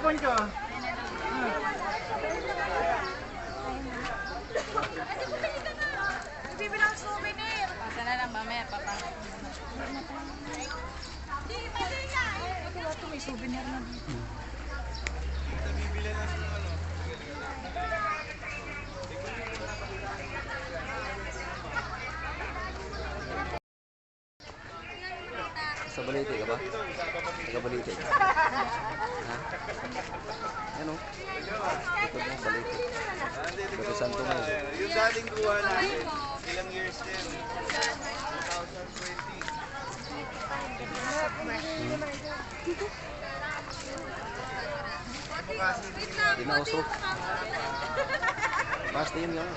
cellphone ko. Bibili ng souvenir. Sana lang mamaya, papa. Ito may souvenir na dito. Sa Balite ka ba? Taga Balite ka? Ha? Ano? Ito mo, Balite. Ito Santo mo. Yung dating kuha natin, ilang years din? 2020. Di na usok. Pasti yun yung